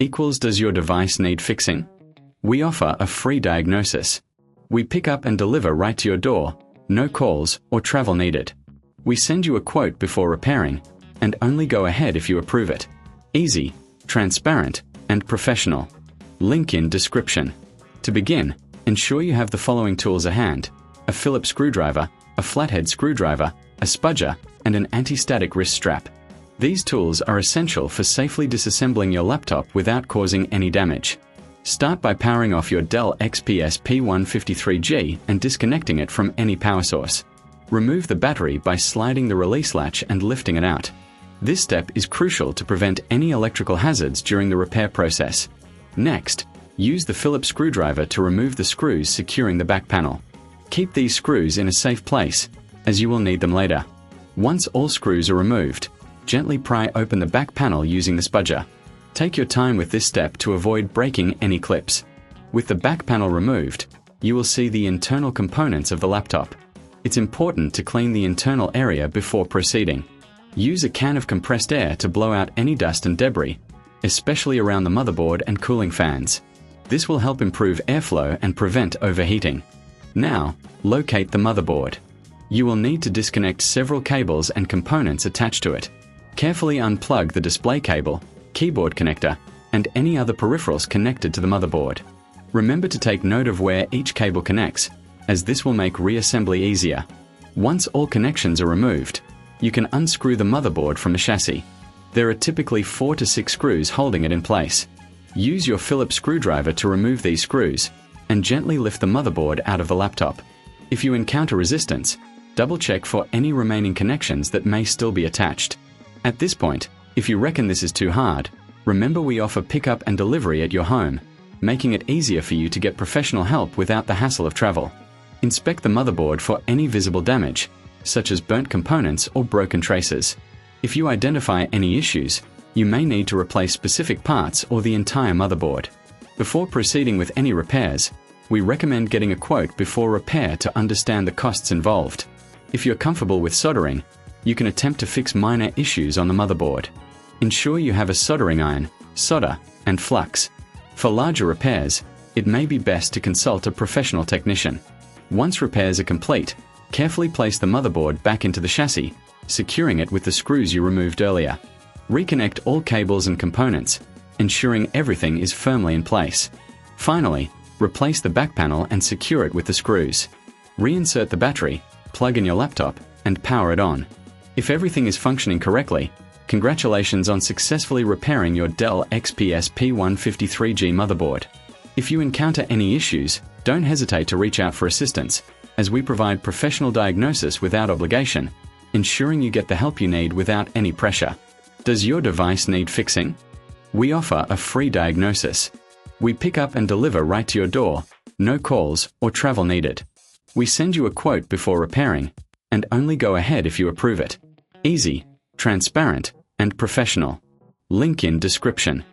equals does your device need fixing? We offer a free diagnosis. We pick up and deliver right to your door, no calls or travel needed. We send you a quote before repairing, and only go ahead if you approve it. Easy, transparent, and professional. Link in description. To begin, ensure you have the following tools at hand: a Phillips screwdriver, a flathead screwdriver, a spudger, and an anti-static wrist strap. These tools are essential for safely disassembling your laptop without causing any damage. Start by powering off your Dell XPS P153G and disconnecting it from any power source. Remove the battery by sliding the release latch and lifting it out. This step is crucial to prevent any electrical hazards during the repair process. Next, use the Phillips screwdriver to remove the screws securing the back panel. Keep these screws in a safe place, as you will need them later. Once all screws are removed, gently pry open the back panel using the spudger. Take your time with this step to avoid breaking any clips. With the back panel removed, you will see the internal components of the laptop. It's important to clean the internal area before proceeding. Use a can of compressed air to blow out any dust and debris, especially around the motherboard and cooling fans. This will help improve airflow and prevent overheating. Now, locate the motherboard. You will need to disconnect several cables and components attached to it. Carefully unplug the display cable, keyboard connector, and any other peripherals connected to the motherboard. Remember to take note of where each cable connects, as this will make reassembly easier. Once all connections are removed, you can unscrew the motherboard from the chassis. There are typically 4 to 6 screws holding it in place. Use your Phillips screwdriver to remove these screws, and gently lift the motherboard out of the laptop. If you encounter resistance, double-check for any remaining connections that may still be attached. At this point, if you reckon this is too hard, remember we offer pickup and delivery at your home, making it easier for you to get professional help without the hassle of travel. Inspect the motherboard for any visible damage, such as burnt components or broken traces. If you identify any issues, you may need to replace specific parts or the entire motherboard. Before proceeding with any repairs, we recommend getting a quote before repair to understand the costs involved. If you're comfortable with soldering, you can attempt to fix minor issues on the motherboard. Ensure you have a soldering iron, solder, and flux. For larger repairs, it may be best to consult a professional technician. Once repairs are complete, carefully place the motherboard back into the chassis, securing it with the screws you removed earlier. Reconnect all cables and components, ensuring everything is firmly in place. Finally, replace the back panel and secure it with the screws. Reinsert the battery, plug in your laptop, and power it on. If everything is functioning correctly, congratulations on successfully repairing your Dell XPS P153G motherboard. If you encounter any issues, don't hesitate to reach out for assistance, as we provide professional diagnosis without obligation, ensuring you get the help you need without any pressure. Does your device need fixing? We offer a free diagnosis. We pick up and deliver right to your door, no calls or travel needed. We send you a quote before repairing, and only go ahead if you approve it. Easy, transparent, and professional. Link in description.